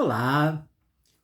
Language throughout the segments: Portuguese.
Olá!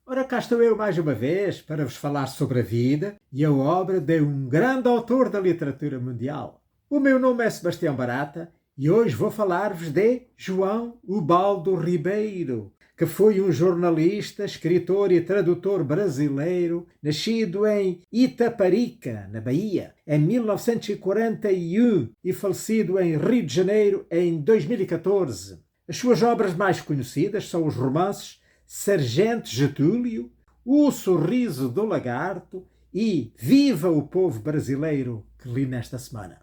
Ora, cá estou eu mais uma vez para vos falar sobre a vida e a obra de um grande autor da literatura mundial. O meu nome é Sebastião Barata e hoje vou falar-vos de João Ubaldo Ribeiro, que foi um jornalista, escritor e tradutor brasileiro, nascido em Itaparica, na Bahia, em 1941 e falecido em Rio de Janeiro em 2014. As suas obras mais conhecidas são os romances Sargento Getúlio, O Sorriso do Lagarto e Viva o Povo Brasileiro, que li nesta semana.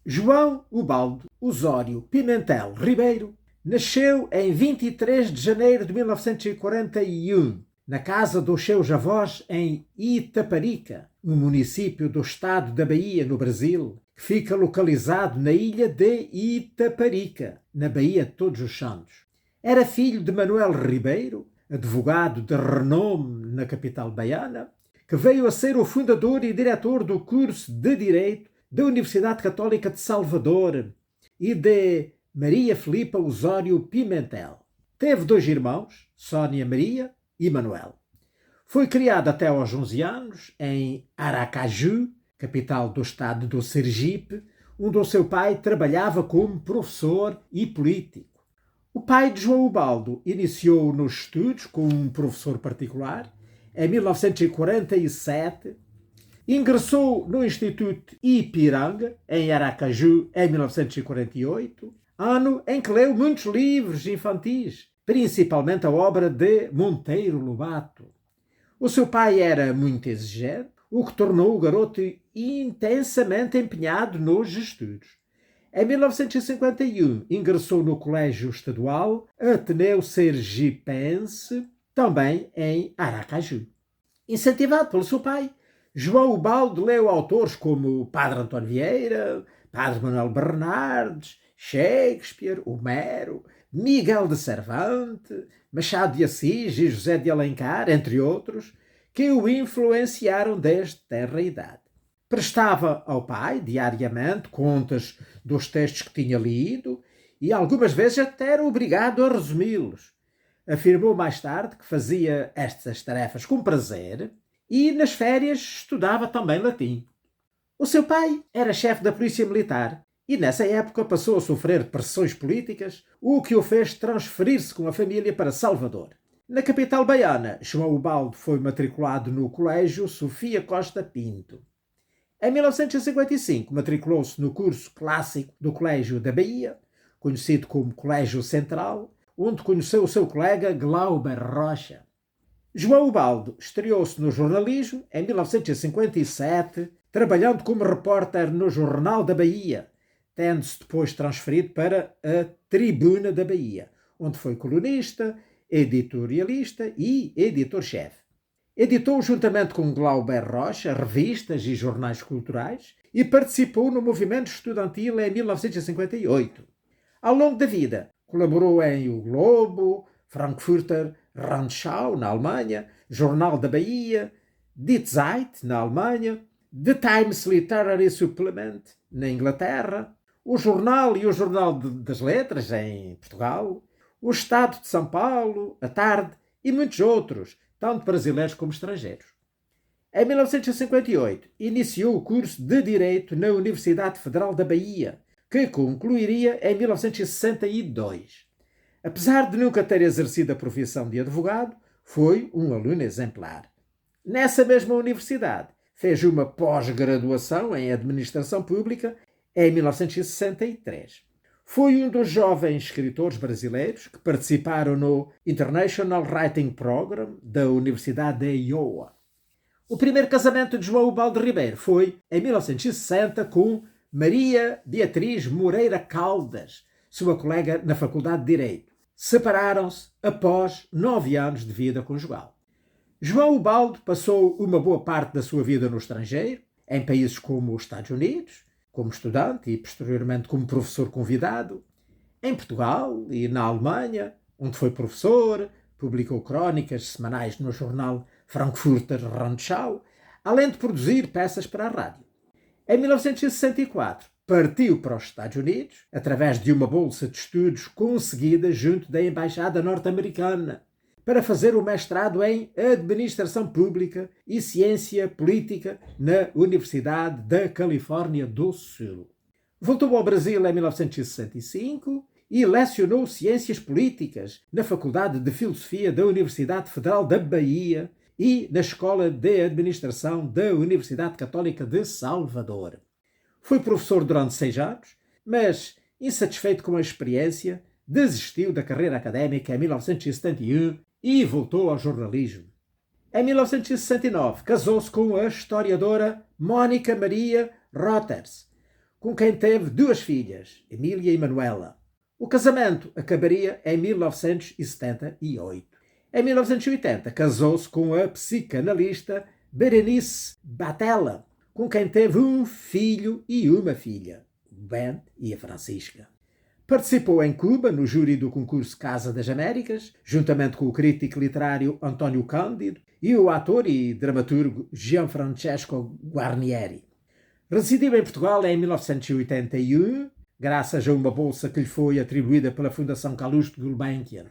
João Ubaldo Osório Pimentel Ribeiro nasceu em 23 de janeiro de 1941, na casa dos seus avós em Itaparica, um município do estado da Bahia, no Brasil, que fica localizado na ilha de Itaparica, na Baía de Todos os Santos. Era filho de Manuel Ribeiro, advogado de renome na capital baiana, que veio a ser o fundador e diretor do curso de Direito da Universidade Católica de Salvador, e de Maria Filipa Osório Pimentel. Teve 2 irmãos, Sónia Maria e Manuel. Foi criado até aos 11 anos em Aracaju, capital do estado do Sergipe, onde o seu pai trabalhava como professor e político. O pai de João Ubaldo iniciou nos estudos como um professor particular em 1947, ingressou no Instituto Ipiranga, em Aracaju, em 1948, ano em que leu muitos livros infantis, principalmente a obra de Monteiro Lobato. O seu pai era muito exigente, o que tornou o garoto intensamente empenhado nos estudos. Em 1951, ingressou no Colégio Estadual Ateneu Sergipense, também em Aracaju. Incentivado pelo seu pai, João Ubaldo leu autores como Padre António Vieira, Padre Manuel Bernardes, Shakespeare, Homero, Miguel de Cervantes, Machado de Assis e José de Alencar, entre outros, que o influenciaram desde tenra idade. Prestava ao pai, diariamente, contas dos textos que tinha lido e algumas vezes até era obrigado a resumi-los. Afirmou mais tarde que fazia estas tarefas com prazer e nas férias estudava também latim. O seu pai era chefe da Polícia Militar e nessa época passou a sofrer pressões políticas, o que o fez transferir-se com a família para Salvador. Na capital baiana, João Ubaldo foi matriculado no Colégio Sofia Costa Pinto. Em 1955, matriculou-se no curso clássico do Colégio da Bahia, conhecido como Colégio Central, onde conheceu o seu colega Glauber Rocha. João Ubaldo estreou-se no jornalismo em 1957, trabalhando como repórter no Jornal da Bahia, tendo-se depois transferido para a Tribuna da Bahia, onde foi colunista, editorialista e editor-chefe. Editou, juntamente com Glauber Rocha, revistas e jornais culturais e participou no movimento estudantil em 1958. Ao longo da vida, colaborou em O Globo, Frankfurter Rundschau, na Alemanha, Jornal da Bahia, Die Zeit, na Alemanha, The Times Literary Supplement, na Inglaterra, o Jornal e o Jornal das Letras, em Portugal, o Estado de São Paulo, a Tarde e muitos outros, tanto brasileiros como estrangeiros. Em 1958, iniciou o curso de Direito na Universidade Federal da Bahia, que concluiria em 1962. Apesar de nunca ter exercido a profissão de advogado, foi um aluno exemplar. Nessa mesma universidade, fez uma pós-graduação em Administração Pública em 1963. Foi um dos jovens escritores brasileiros que participaram no International Writing Program da Universidade de Iowa. O primeiro casamento de João Ubaldo Ribeiro foi em 1960 com Maria Beatriz Moreira Caldas, sua colega na Faculdade de Direito. Separaram-se após 9 anos de vida conjugal. João Ubaldo passou uma boa parte da sua vida no estrangeiro, em países como os Estados Unidos, como estudante e posteriormente como professor convidado, em Portugal e na Alemanha, onde foi professor, publicou crónicas semanais no jornal Frankfurter Rundschau, além de produzir peças para a rádio. Em 1964, partiu para os Estados Unidos através de uma bolsa de estudos conseguida junto da Embaixada Norte-Americana para fazer o mestrado em Administração Pública e Ciência Política na Universidade da Califórnia do Sul. Voltou ao Brasil em 1965 e lecionou Ciências Políticas na Faculdade de Filosofia da Universidade Federal da Bahia e na Escola de Administração da Universidade Católica de Salvador. Foi professor durante 6 anos, mas, insatisfeito com a experiência, desistiu da carreira académica em 1971 e voltou ao jornalismo. Em 1969, casou-se com a historiadora Mónica Maria Roters, com quem teve 2 filhas, Emília e Manuela. O casamento acabaria em 1978. Em 1980, casou-se com a psicanalista Berenice Batella, com quem teve um filho e uma filha, o Ben e a Francisca. Participou em Cuba no júri do concurso Casa das Américas, juntamente com o crítico literário António Cândido e o ator e dramaturgo Gianfrancesco Guarnieri. Residiu em Portugal em 1981, graças a uma bolsa que lhe foi atribuída pela Fundação Calouste Gulbenkian.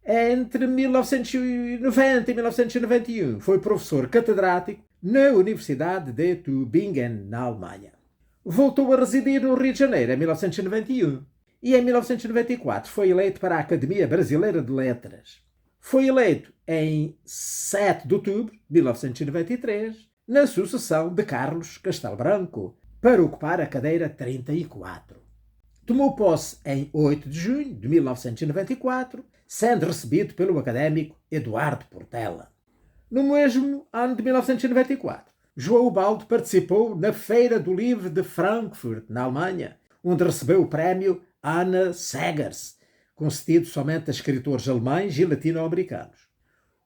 Entre 1990 e 1991 foi professor catedrático na Universidade de Tübingen, na Alemanha. Voltou a residir no Rio de Janeiro em 1991 e em 1994 foi eleito para a Academia Brasileira de Letras. Foi eleito em 7 de outubro de 1993 na sucessão de Carlos Castelo Branco para ocupar a cadeira 34. Tomou posse em 8 de junho de 1994, sendo recebido pelo académico Eduardo Portela. No mesmo ano de 1994, João Ubaldo participou na Feira do Livro de Frankfurt, na Alemanha, onde recebeu o prémio Anna Seghers, concedido somente a escritores alemães e latino-americanos.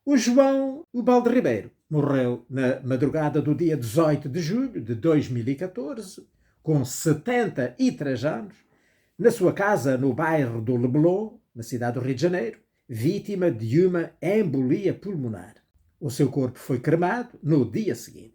O João Ubaldo Ribeiro morreu na madrugada do dia 18 de julho de 2014, com 73 anos, na sua casa no bairro do Leblon, na cidade do Rio de Janeiro, vítima de uma embolia pulmonar. O seu corpo foi cremado no dia seguinte.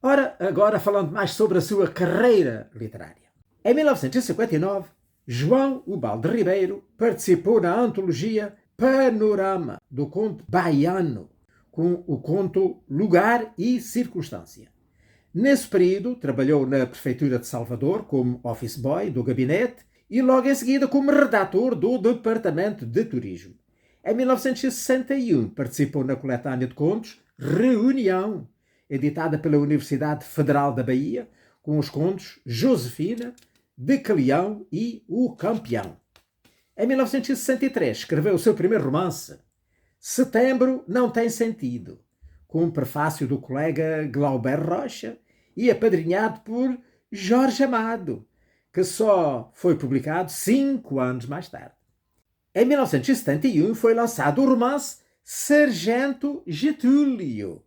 Ora, agora falando mais sobre a sua carreira literária. Em 1959, João Ubaldo Ribeiro participou na antologia Panorama do conto baiano, com o conto Lugar e Circunstância. Nesse período, trabalhou na Prefeitura de Salvador como office boy do gabinete e logo em seguida como redator do Departamento de Turismo. Em 1961, participou na coletânea de contos Reunião, editada pela Universidade Federal da Bahia, com os contos Josefina, Decalião e O Campeão. Em 1963, escreveu o seu primeiro romance, Setembro Não Tem Sentido, com um prefácio do colega Glauber Rocha e apadrinhado por Jorge Amado, que só foi publicado 5 anos mais tarde. Em 1971 foi lançado o romance Sargento Getúlio,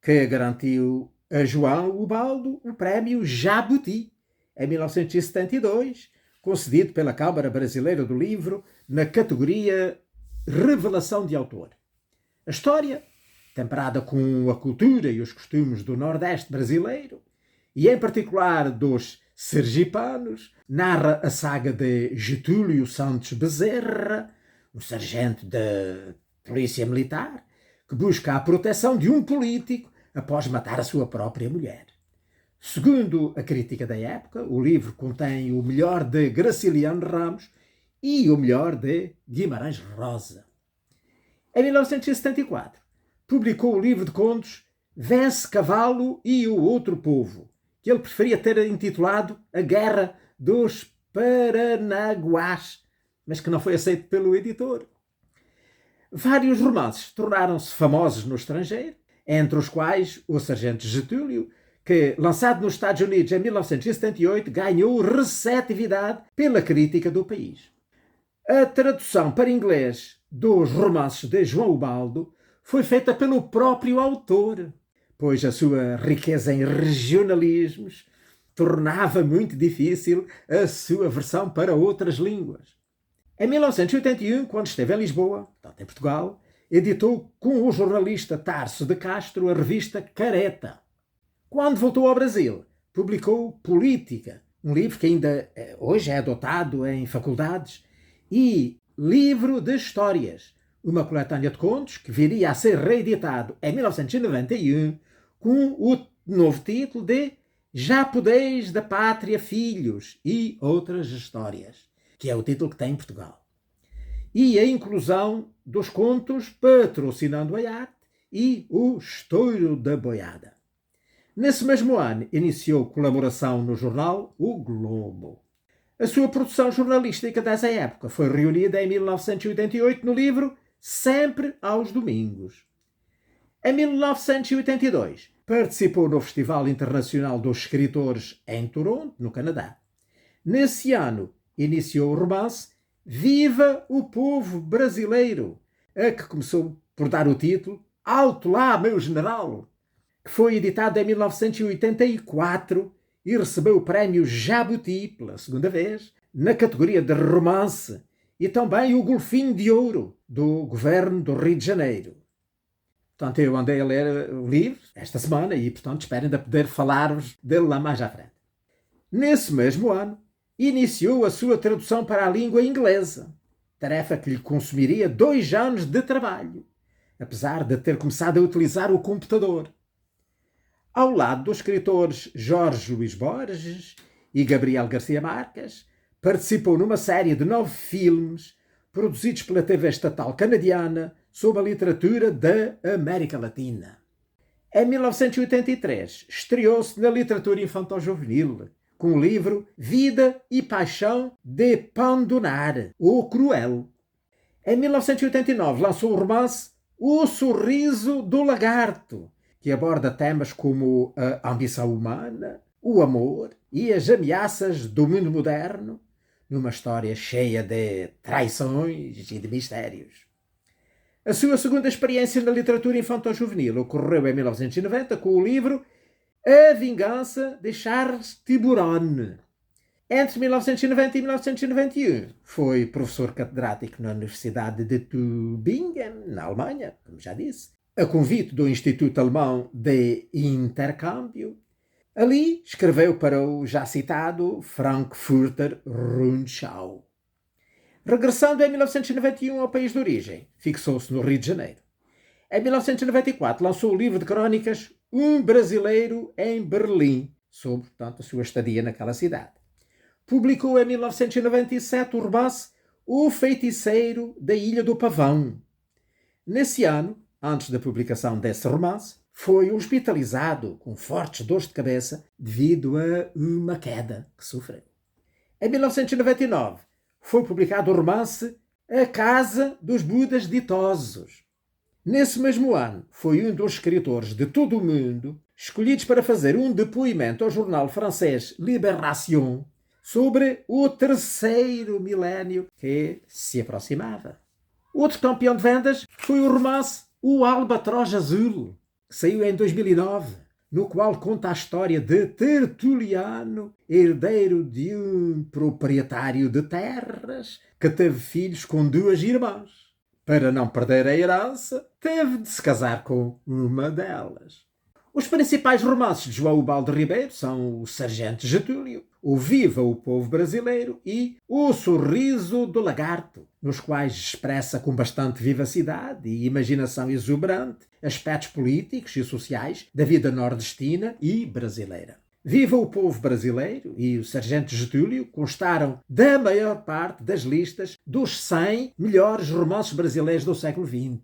que garantiu a João Ubaldo o prémio Jabuti, em 1972, concedido pela Câmara Brasileira do Livro na categoria Revelação de Autor. A história, temperada com a cultura e os costumes do Nordeste brasileiro, e em particular dos sergipanos, narra a saga de Getúlio Santos Bezerra, um sargento da Polícia Militar, que busca a proteção de um político após matar a sua própria mulher. Segundo a crítica da época, o livro contém o melhor de Graciliano Ramos e o melhor de Guimarães Rosa. Em 1974, publicou o livro de contos Vence Cavalo e o Outro Povo, que ele preferia ter intitulado A Guerra dos Paranaguás, mas que não foi aceito pelo editor. Vários romances tornaram-se famosos no estrangeiro, entre os quais o Sargento Getúlio, que, lançado nos Estados Unidos em 1978, ganhou receptividade pela crítica do país. A tradução para inglês dos romances de João Ubaldo foi feita pelo próprio autor, pois a sua riqueza em regionalismos tornava muito difícil a sua versão para outras línguas. Em 1981, quando esteve em Lisboa, portanto em Portugal, editou com o jornalista Tarso de Castro a revista Careta. Quando voltou ao Brasil, publicou Política, um livro que ainda hoje é adotado em faculdades, e Livro de Histórias, uma coletânea de contos que viria a ser reeditado em 1991 com o novo título de Já Podeis da Pátria Filhos e Outras Histórias, que é o título que tem em Portugal. E a inclusão dos contos Patrocinando a Arte e O Estouro da Boiada. Nesse mesmo ano, iniciou colaboração no jornal O Globo. A sua produção jornalística dessa época foi reunida em 1988 no livro Sempre aos Domingos. Em 1982, participou no Festival Internacional dos Escritores em Toronto, no Canadá. Nesse ano, iniciou o romance Viva o Povo Brasileiro, a que começou por dar o título Alto lá, meu general, que foi editado em 1984 e recebeu o prémio Jabuti pela segunda vez, na categoria de romance, e também o Golfinho de Ouro, do Governo do Rio de Janeiro. Portanto, eu andei a ler o livro esta semana e, portanto, espero ainda poder falar-vos dele lá mais à frente. Nesse mesmo ano, iniciou a sua tradução para a língua inglesa, tarefa que lhe consumiria 2 anos de trabalho, apesar de ter começado a utilizar o computador. Ao lado dos escritores Jorge Luís Borges e Gabriel Garcia Marques, participou numa série de 9 filmes produzidos pela TV estatal canadiana sobre a literatura da América Latina. Em 1983, estreou-se na literatura infantil-juvenil com o livro Vida e Paixão de Pandonar, o Cruel. Em 1989, lançou o romance O Sorriso do Lagarto, que aborda temas como a ambição humana, o amor e as ameaças do mundo moderno, numa história cheia de traições e de mistérios. A sua segunda experiência na literatura infantil-juvenil ocorreu em 1990 com o livro A Vingança de Charles Tiburon. Entre 1990 e 1991 foi professor catedrático na Universidade de Tübingen, na Alemanha, como já disse, a convite do Instituto Alemão de Intercâmbio. Ali escreveu para o já citado Frankfurter Rundschau. Regressando em 1991 ao país de origem, fixou-se no Rio de Janeiro. Em 1994 lançou o livro de crónicas Um Brasileiro em Berlim, sobre, portanto, a sua estadia naquela cidade. Publicou em 1997 o romance O Feiticeiro da Ilha do Pavão. Nesse ano, antes da publicação desse romance, foi hospitalizado com fortes dores de cabeça devido a uma queda que sofreu. Em 1999, foi publicado o romance A Casa dos Budas Ditosos. Nesse mesmo ano, foi um dos escritores de todo o mundo escolhidos para fazer um depoimento ao jornal francês Libération sobre o terceiro milénio que se aproximava. Outro campeão de vendas foi o romance O Albatroz Azul, que saiu em 2009, no qual conta a história de Tertuliano, herdeiro de um proprietário de terras que teve filhos com 2 irmãs. Para não perder a herança, teve de se casar com uma delas. Os principais romances de João Ubaldo Ribeiro são O Sargento Getúlio, O Viva o Povo Brasileiro e O Sorriso do Lagarto, nos quais expressa com bastante vivacidade e imaginação exuberante aspectos políticos e sociais da vida nordestina e brasileira. Viva o Povo Brasileiro e O Sargento Getúlio constaram da maior parte das listas dos 100 melhores romances brasileiros do século XX.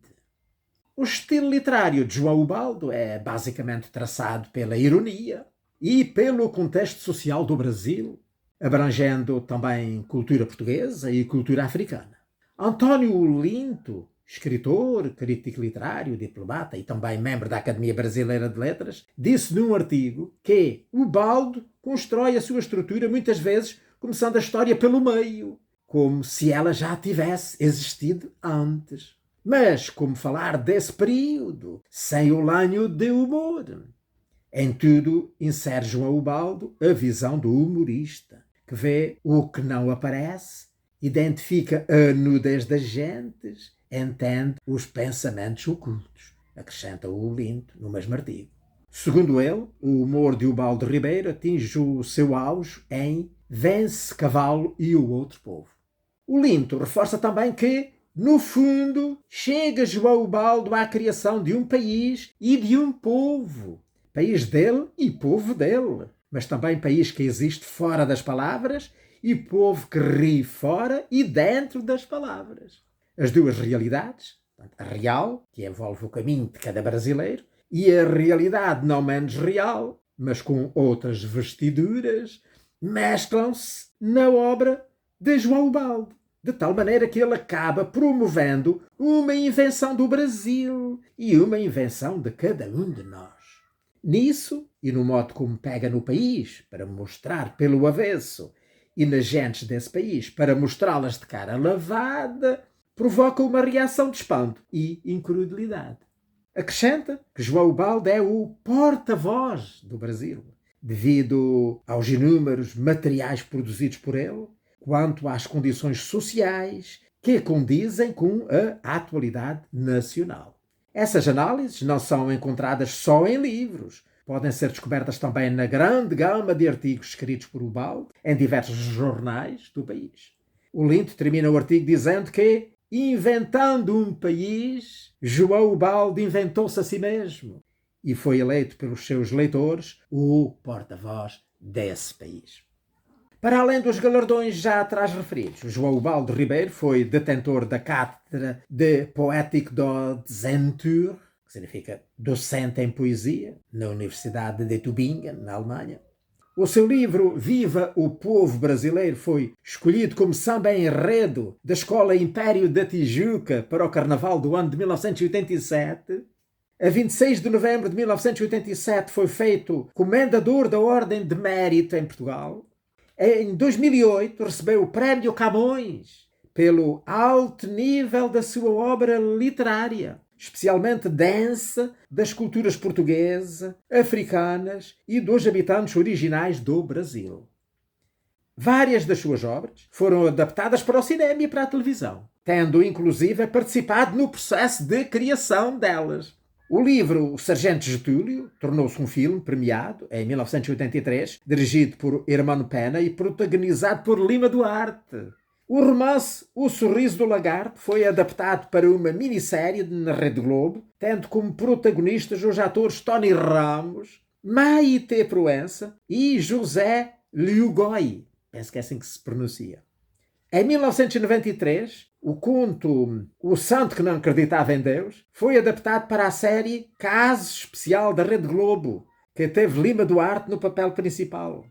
O estilo literário de João Ubaldo é basicamente traçado pela ironia e pelo contexto social do Brasil, abrangendo também cultura portuguesa e cultura africana. António Linto, escritor, crítico literário, diplomata e também membro da Academia Brasileira de Letras, disse num artigo que Ubaldo constrói a sua estrutura muitas vezes começando a história pelo meio, como se ela já tivesse existido antes. Mas como falar desse período sem o lanho de humor? Em tudo insere João Ubaldo a visão do humorista, que vê o que não aparece, identifica a nudez das gentes, entende os pensamentos ocultos, acrescenta o Linto no mesmo artigo. Segundo ele, o humor de Ubaldo Ribeiro atinge o seu auge em Vence Cavalo e o Outro Povo. O Linto reforça também que, no fundo, chega João Ubaldo à criação de um país e de um povo. País dele e povo dele. Mas também país que existe fora das palavras e povo que ri fora e dentro das palavras. As duas realidades, a real, que envolve o caminho de cada brasileiro, e a realidade não menos real, mas com outras vestiduras, mesclam-se na obra de João Ubaldo, de tal maneira que ele acaba promovendo uma invenção do Brasil e uma invenção de cada um de nós. Nisso, e no modo como pega no país, para mostrar pelo avesso, e nas gentes desse país, para mostrá-las de cara lavada, provoca uma reação de espanto e incredulidade. Acrescenta que João Ubaldo é o porta-voz do Brasil, devido aos inúmeros materiais produzidos por ele, quanto às condições sociais que condizem com a atualidade nacional. Essas análises não são encontradas só em livros, podem ser descobertas também na grande gama de artigos escritos por Ubaldo em diversos jornais do país. O Linto termina o artigo dizendo que, inventando um país, João Ubaldo inventou-se a si mesmo e foi eleito pelos seus leitores o porta-voz desse país. Para além dos galardões já atrás referidos, João Ubaldo Ribeiro foi detentor da cátedra de Poétique Dozentur, que significa docente em poesia, na Universidade de Tübingen, na Alemanha. O seu livro Viva o Povo Brasileiro foi escolhido como samba enredo da Escola Império da Tijuca para o Carnaval do ano de 1987. A 26 de novembro de 1987 foi feito comendador da Ordem de Mérito em Portugal. Em 2008 recebeu o Prémio Camões pelo alto nível da sua obra literária, especialmente densa das culturas portuguesa, africanas e dos habitantes originais do Brasil. Várias das suas obras foram adaptadas para o cinema e para a televisão, tendo inclusive participado no processo de criação delas. O livro O Sargento Getúlio tornou-se um filme premiado em 1983, dirigido por Hermano Pena e protagonizado por Lima Duarte. O romance O Sorriso do Lagarto foi adaptado para uma minissérie na Rede Globo, tendo como protagonistas os atores Tony Ramos, Maite Proença e José Liugoi. Penso que é assim que se pronuncia. Em 1993, o conto O Santo que Não Acreditava em Deus foi adaptado para a série Caso Especial da Rede Globo, que teve Lima Duarte no papel principal.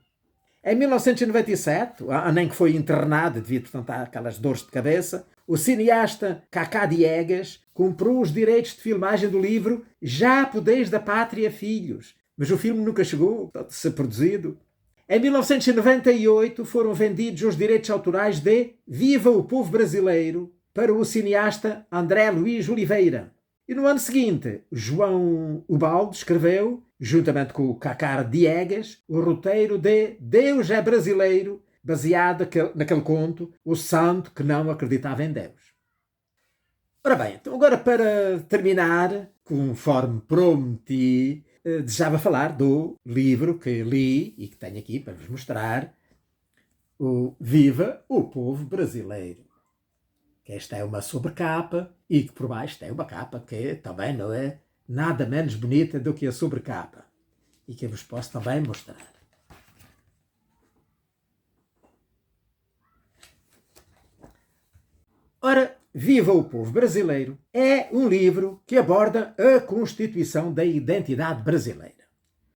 Em 1997, ano em que foi internado devido, portanto, àquelas dores de cabeça, o cineasta Cacá Diegues comprou os direitos de filmagem do livro Já Podeis da Pátria Filhos, mas o filme nunca chegou a ser produzido. Em 1998 foram vendidos os direitos autorais de Viva o Povo Brasileiro para o cineasta André Luís Oliveira. E no ano seguinte, João Ubaldo escreveu, juntamente com o Cacá Diegues, o roteiro de Deus é Brasileiro, baseado naquele conto O Santo que Não Acreditava em Deus. Ora bem, então agora para terminar, conforme prometi, desejava falar do livro que li e que tenho aqui para vos mostrar, o Viva o Povo Brasileiro. Que esta é uma sobrecapa e que por baixo tem uma capa que também não é nada menos bonita do que a sobrecapa e que eu vos posso também mostrar. Ora, Viva o Povo Brasileiro é um livro que aborda a constituição da identidade brasileira.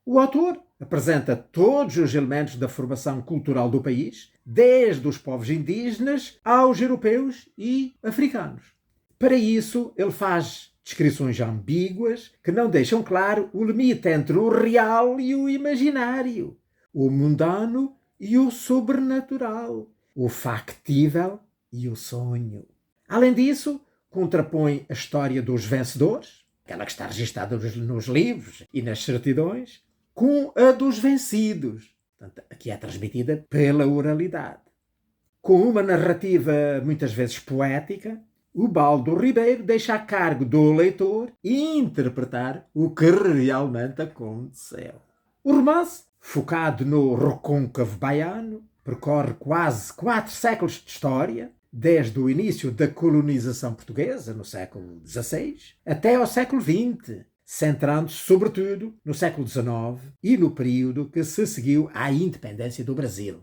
O autor apresenta todos os elementos da formação cultural do país, desde os povos indígenas aos europeus e africanos. Para isso, ele faz descrições ambíguas que não deixam claro o limite entre o real e o imaginário, o mundano e o sobrenatural, o factível e o sonho. Além disso, contrapõe a história dos vencedores, aquela que está registada nos livros e nas certidões, com a dos vencidos, portanto, que é transmitida pela oralidade. Com uma narrativa muitas vezes poética, o Baldo Ribeiro deixa a cargo do leitor interpretar o que realmente aconteceu. O romance, focado no recôncavo baiano, percorre quase 4 séculos de história, desde o início da colonização portuguesa, no século XVI, até ao século XX, centrando-se sobretudo no século XIX e no período que se seguiu à independência do Brasil.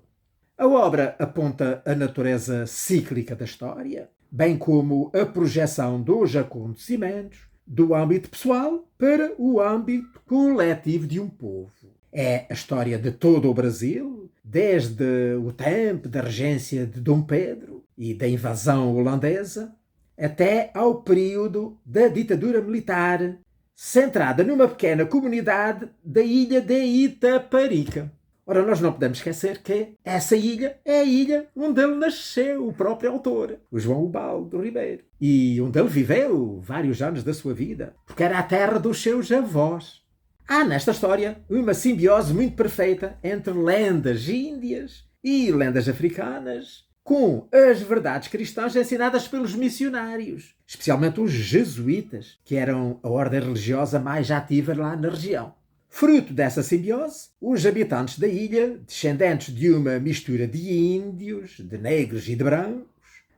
A obra aponta a natureza cíclica da história, bem como a projeção dos acontecimentos do âmbito pessoal para o âmbito coletivo de um povo. É a história de todo o Brasil, desde o tempo da regência de Dom Pedro e da invasão holandesa, até ao período da ditadura militar, centrada numa pequena comunidade da ilha de Itaparica. Ora, nós não podemos esquecer que essa ilha é a ilha onde ele nasceu, o próprio autor, o João Ubaldo Ribeiro, e onde ele viveu vários anos da sua vida, porque era a terra dos seus avós. Há nesta história uma simbiose muito perfeita entre lendas índias e lendas africanas, com as verdades cristãs ensinadas pelos missionários, especialmente os jesuítas, que eram a ordem religiosa mais ativa lá na região. Fruto dessa simbiose, os habitantes da ilha, descendentes de uma mistura de índios, de negros e de brancos,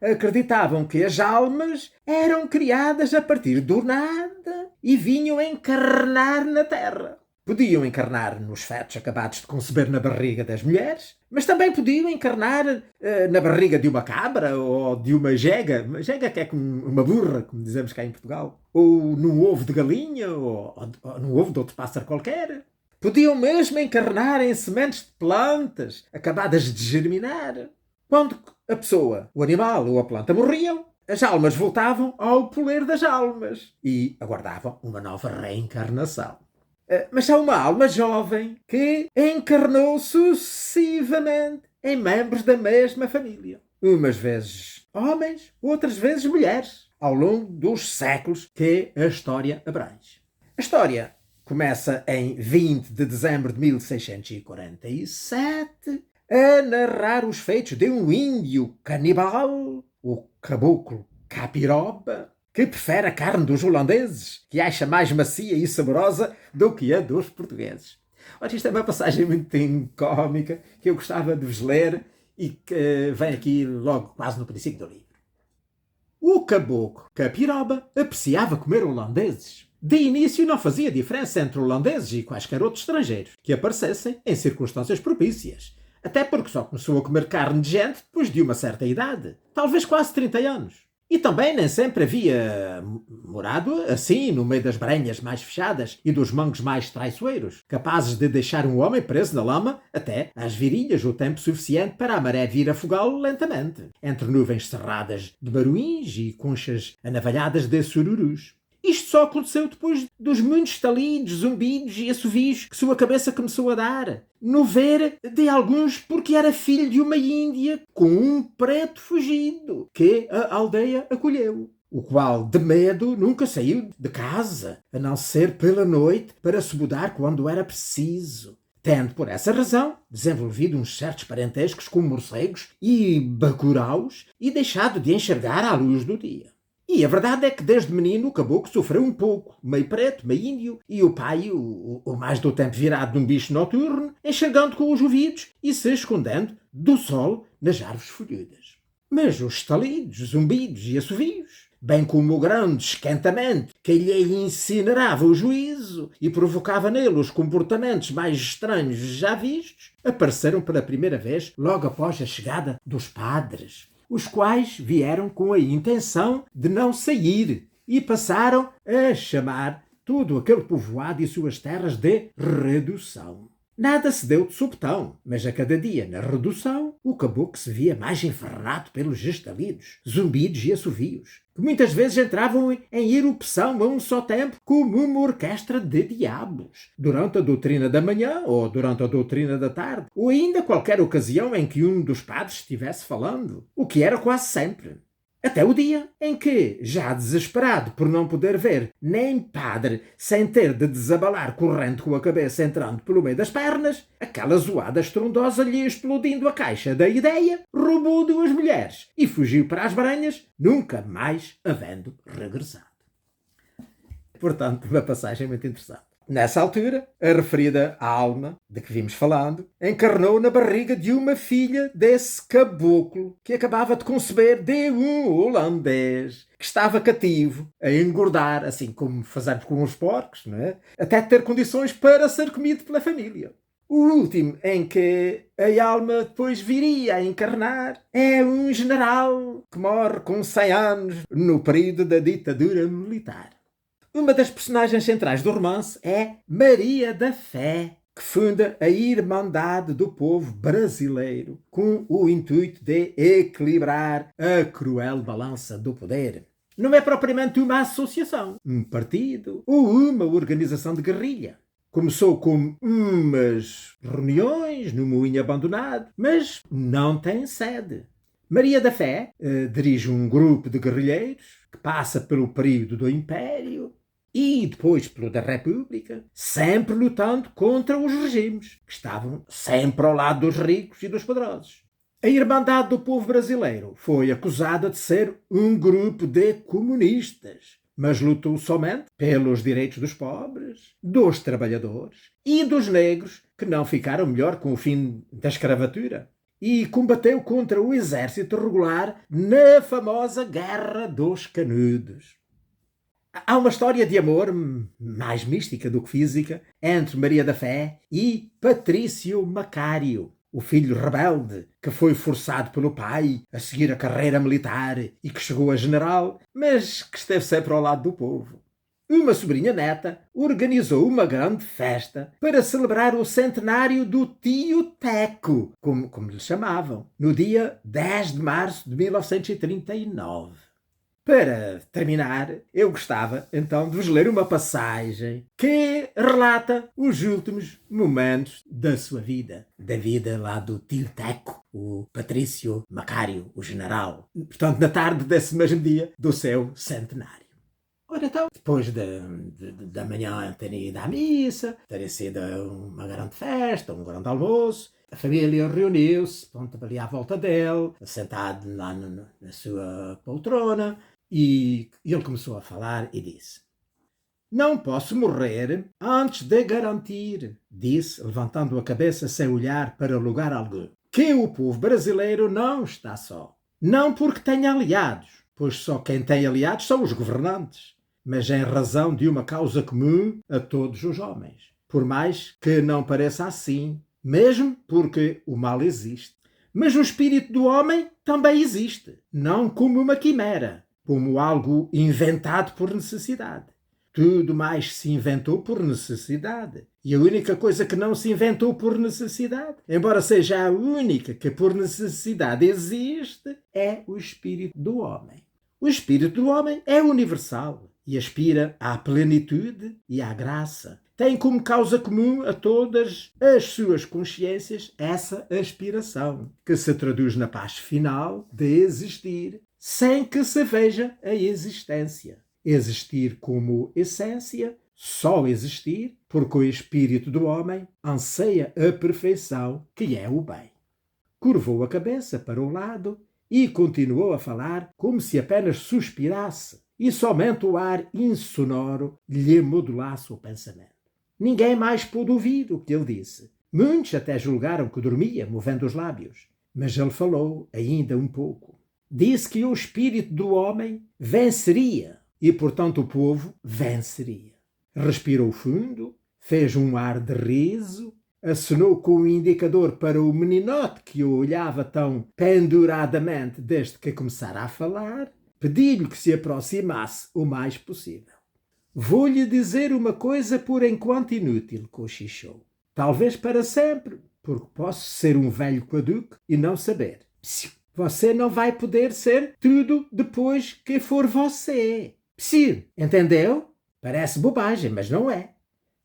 acreditavam que as almas eram criadas a partir do nada e vinham encarnar na terra. Podiam encarnar nos fetos acabados de conceber na barriga das mulheres, mas também podiam encarnar na barriga de uma cabra ou de uma jega. Uma jega que é como uma burra, como dizemos cá em Portugal. Ou num ovo de galinha ou num ovo de outro pássaro qualquer. Podiam mesmo encarnar em sementes de plantas acabadas de germinar. Quando a pessoa, o animal ou a planta morriam, as almas voltavam ao poler das almas e aguardavam uma nova reencarnação. Mas há uma alma jovem que encarnou sucessivamente em membros da mesma família. Umas vezes homens, outras vezes mulheres, ao longo dos séculos que a história abrange. A história começa em 20 de dezembro de 1647 a narrar os feitos de um índio canibal, o caboclo Capiroba, que prefere a carne dos holandeses, que acha mais macia e saborosa do que a dos portugueses. Olha, isto é uma passagem muito cómica que eu gostava de vos ler e que vem aqui logo quase no princípio do livro. O caboclo Capiroba apreciava comer holandeses. De início não fazia diferença entre holandeses e quaisquer outros estrangeiros que aparecessem em circunstâncias propícias, até porque só começou a comer carne de gente depois de uma certa idade, talvez quase 30 anos. E também nem sempre havia morado assim, no meio das brenhas mais fechadas e dos mangos mais traiçoeiros, capazes de deixar um homem preso na lama até às virilhas o tempo suficiente para a maré vir afogá-lo lentamente, entre nuvens cerradas de baruins e conchas anavalhadas de sururus. Isto só aconteceu depois dos muitos estalidos, zumbidos e assovios que sua cabeça começou a dar, no ver de alguns porque era filho de uma índia com um preto fugido, que a aldeia acolheu, o qual, de medo, nunca saiu de casa, a não ser pela noite para se mudar quando era preciso, tendo, por essa razão, desenvolvido uns certos parentescos com morcegos e bacuraus e deixado de enxergar à luz do dia. E a verdade é que desde menino o caboclo sofreu um pouco, meio preto, meio índio, e o pai, o mais do tempo virado num bicho noturno, enxergando com os ouvidos e se escondendo do sol nas árvores folhudas. Mas os estalidos, zumbidos e assovios, bem como o grande esquentamento que lhe incinerava o juízo e provocava nele os comportamentos mais estranhos já vistos, apareceram pela primeira vez logo após a chegada dos padres, os quais vieram com a intenção de não sair e passaram a chamar todo aquele povoado e suas terras de Redução. Nada se deu de supetão, mas a cada dia na Redução o caboclo se via mais infernado pelos estalidos, zumbidos e assovios, que muitas vezes entravam em erupção a um só tempo como uma orquestra de diabos, durante a doutrina da manhã ou durante a doutrina da tarde, ou ainda qualquer ocasião em que um dos padres estivesse falando, o que era quase sempre. Até o dia em que, já desesperado por não poder ver nem padre sem ter de desabalar correndo com a cabeça entrando pelo meio das pernas, aquela zoada estrondosa lhe explodindo a caixa da ideia, roubou 2 mulheres e fugiu para as Baranhas, nunca mais havendo regressado. Portanto, uma passagem muito interessante. Nessa altura, a referida alma, de que vimos falando, encarnou na barriga de uma filha desse caboclo que acabava de conceber de um holandês que estava cativo a engordar, assim como fazemos com os porcos, não é? Até ter condições para ser comido pela família. O último em que a alma depois viria a encarnar é um general que morre com 100 anos no período da ditadura militar. Uma das personagens centrais do romance é Maria da Fé, que funda a Irmandade do Povo Brasileiro, com o intuito de equilibrar a cruel balança do poder. Não é propriamente uma associação, um partido ou uma organização de guerrilha. Começou com umas reuniões no moinho abandonado, mas não tem sede. Maria da Fé dirige um grupo de guerrilheiros que passa pelo período do Império e depois pelo da República, sempre lutando contra os regimes, que estavam sempre ao lado dos ricos e dos poderosos. A Irmandade do Povo Brasileiro foi acusada de ser um grupo de comunistas, mas lutou somente pelos direitos dos pobres, dos trabalhadores e dos negros, que não ficaram melhor com o fim da escravatura, e combateu contra o exército regular na famosa Guerra dos Canudos. Há uma história de amor, mais mística do que física, entre Maria da Fé e Patrício Macário, o filho rebelde que foi forçado pelo pai a seguir a carreira militar e que chegou a general, mas que esteve sempre ao lado do povo. Uma sobrinha neta organizou uma grande festa para celebrar o centenário do tio Teco, como lhe chamavam, no dia 10 de março de 1939. Para terminar, eu gostava então de vos ler uma passagem que relata os últimos momentos da sua vida. Da vida lá do tio Teco, o Patrício Macário, o general. Portanto, na tarde desse mesmo dia do seu centenário. Ora então, depois da manhã terem ido à missa, terem sido uma grande festa, um grande almoço, a família reuniu-se, ali à volta dele, sentado lá na sua poltrona, e ele começou a falar e disse: "Não posso morrer antes de garantir", disse, levantando a cabeça sem olhar para lugar algum, "que o povo brasileiro não está só. Não porque tenha aliados, pois só quem tem aliados são os governantes, mas em razão de uma causa comum a todos os homens. Por mais que não pareça assim, mesmo porque o mal existe. Mas o espírito do homem também existe, não como uma quimera, como algo inventado por necessidade. Tudo mais se inventou por necessidade. E a única coisa que não se inventou por necessidade, embora seja a única que por necessidade existe, é o espírito do homem. O espírito do homem é universal e aspira à plenitude e à graça. Tem como causa comum a todas as suas consciências essa aspiração, que se traduz na paz final de existir, sem que se veja a existência. Existir como essência, só existir, porque o espírito do homem anseia a perfeição, que é o bem. Curvou a cabeça para o lado e continuou a falar como se apenas suspirasse e somente o ar insonoro lhe modulasse o pensamento. Ninguém mais pôde ouvir o que ele disse. Muitos até julgaram que dormia, movendo os lábios. Mas ele falou ainda um pouco. Disse que o espírito do homem venceria e, portanto, o povo venceria. Respirou fundo, fez um ar de riso, acenou com o indicador para o meninote que o olhava tão penduradamente desde que começara a falar, pediu-lhe que se aproximasse o mais possível. "Vou-lhe dizer uma coisa por enquanto inútil", cochichou. "Talvez para sempre, porque posso ser um velho caduco e não saber. Psiu. Você não vai poder ser tudo depois que for você. Psiu. Entendeu? Parece bobagem, mas não é.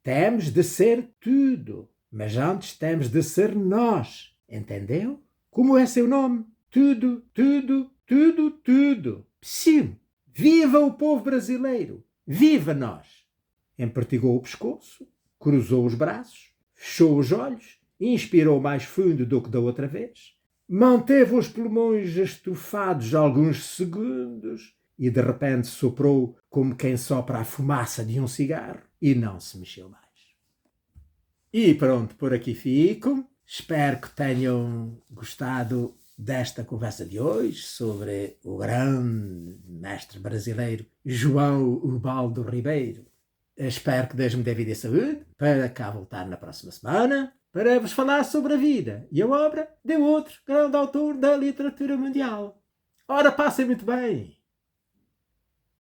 Temos de ser tudo, mas antes temos de ser nós. Entendeu? Como é seu nome? Tudo, tudo, tudo, tudo. Psiu! Viva o povo brasileiro! Viva nós! Empertigou o pescoço, cruzou os braços, fechou os olhos, inspirou mais fundo do que da outra vez, manteve os pulmões estufados alguns segundos e de repente soprou como quem sopra a fumaça de um cigarro e não se mexeu mais. E pronto, por aqui fico. Espero que tenham gostado desta conversa de hoje sobre o grande mestre brasileiro João Ubaldo Ribeiro. Espero que Deus me dê vida e saúde para cá voltar na próxima semana para vos falar sobre a vida e a obra de outro grande autor da literatura mundial. Ora, passem muito bem!